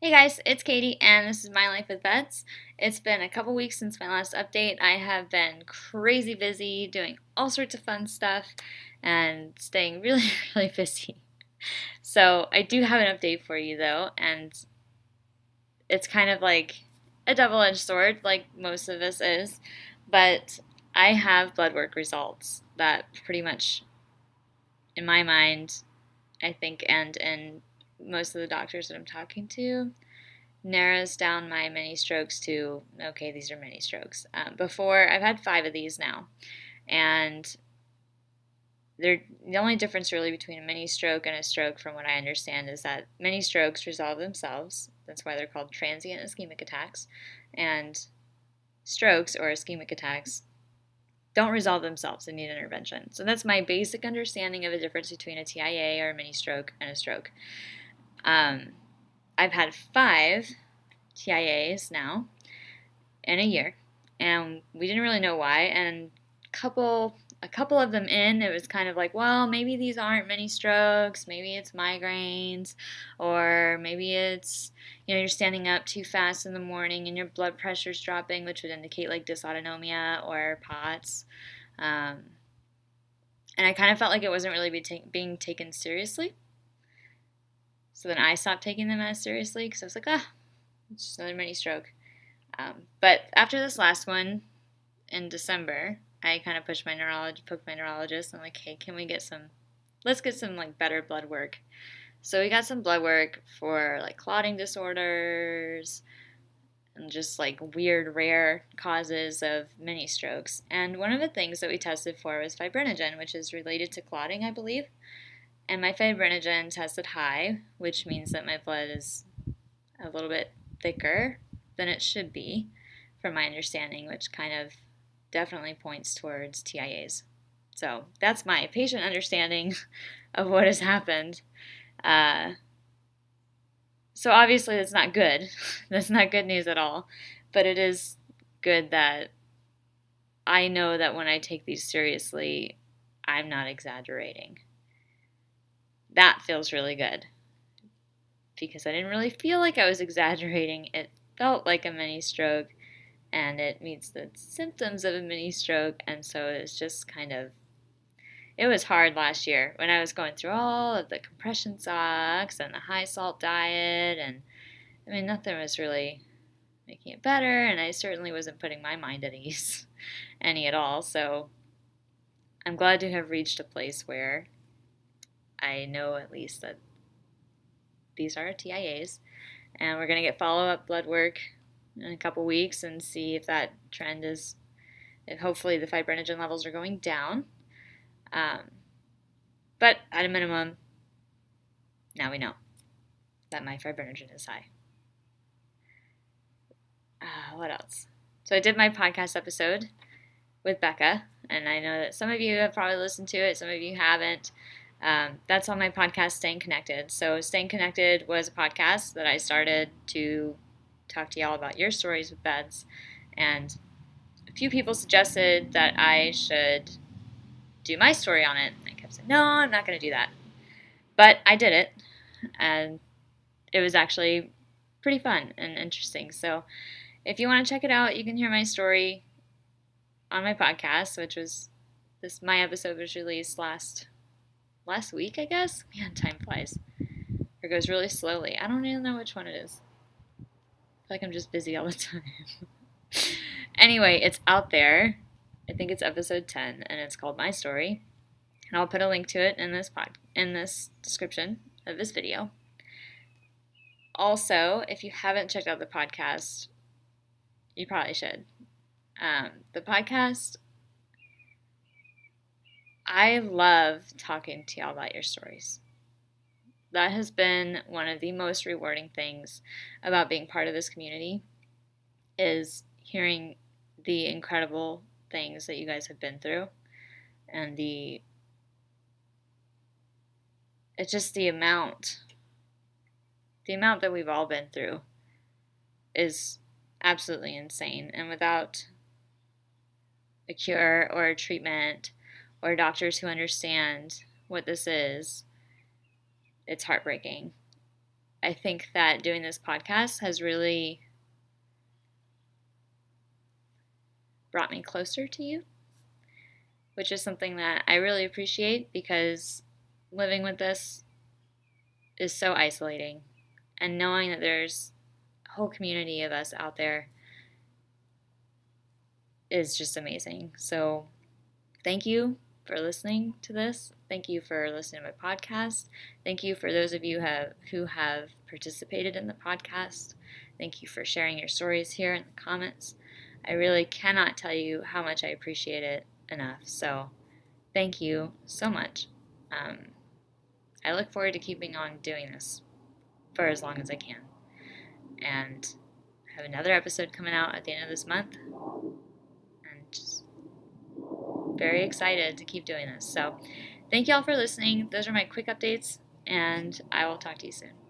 Hey guys, it's Katie, and this is My Life with vEDS. It's been a couple weeks since my last update. I have been crazy busy doing all sorts of fun stuff and staying really, really busy. So, I do have an update for you though, and it's kind of like a double edged sword, like most of this is. But I have blood work results that pretty much, in my mind, I think, and in most of the doctors that I'm talking to, narrows down my mini strokes to okay, these are mini strokes. Before, I've had 5 of these now, and they're the only difference really between a mini stroke and a stroke, from what I understand, is that mini strokes resolve themselves. That's why they're called transient ischemic attacks, and strokes or ischemic attacks don't resolve themselves and need intervention. So that's my basic understanding of the difference between a TIA or a mini stroke and a stroke. I've had 5 TIAs now in a year, and we didn't really know why. And a couple of them in, it was kind of like, well, maybe these aren't mini strokes, maybe it's migraines, or maybe it's you're standing up too fast in the morning and your blood pressure's dropping, which would indicate like dysautonomia or POTS. And I kind of felt like it wasn't really being taken seriously. So then I stopped taking them as seriously because I was like, it's just another mini stroke. But after this last one in December, I kind of poked my neurologist. I'm like, hey, let's get some like better blood work. So we got some blood work for like clotting disorders and just like weird, rare causes of mini strokes. And one of the things that we tested for was fibrinogen, which is related to clotting, I believe. And my fibrinogen tested high, which means that my blood is a little bit thicker than it should be, from my understanding, which kind of definitely points towards TIAs. So that's my patient understanding of what has happened. So obviously that's not good. That's not good news at all. But it is good that I know that when I take these seriously, I'm not exaggerating. That feels really good, because I didn't really feel like I was exaggerating. It felt like a mini stroke, and it meets the symptoms of a mini stroke, and so it's just it was hard last year when I was going through all of the compression socks and the high salt diet, and I mean, nothing was really making it better, and I certainly wasn't putting my mind at ease any at all. So I'm glad to have reached a place where I know at least that these are TIAs, and we're going to get follow-up blood work in a couple weeks and see if that trend is, if hopefully the fibrinogen levels are going down. But at a minimum, now we know that my fibrinogen is high. What else? So I did my podcast episode with Becca, and I know that some of you have probably listened to it, some of you haven't. That's on my podcast, Staying Connected. So Staying Connected was a podcast that I started to talk to y'all about your stories with vEDS, and a few people suggested that I should do my story on it. I kept saying, no, I'm not going to do that. But I did it, and it was actually pretty fun and interesting. So if you want to check it out, you can hear my story on my podcast, which was my episode was released last week, I guess. Man, time flies. It goes really slowly. I don't even know which one it is. I feel like I'm just busy all the time. Anyway, it's out there. I think it's episode 10, and it's called My Story. And I'll put a link to it in this description of this video. Also, if you haven't checked out the podcast, you probably should. The podcast, I love talking to y'all about your stories. That has been one of the most rewarding things about being part of this community, is hearing the incredible things that you guys have been through, and it's just the amount that we've all been through is absolutely insane. And without a cure or a treatment or doctors who understand what this is, it's heartbreaking. I think that doing this podcast has really brought me closer to you, which is something that I really appreciate because living with this is so isolating. And knowing that there's a whole community of us out there is just amazing. So thank you for listening to this. Thank you for listening to my podcast. Thank you for those of you who have participated in the podcast. Thank you for sharing your stories here in the comments. I really cannot tell you how much I appreciate it enough. So thank you so much. I look forward to keeping on doing this for as long as I can. And I have another episode coming out at the end of this month. And just very excited to keep doing this. So thank you all for listening. Those are my quick updates, and I will talk to you soon.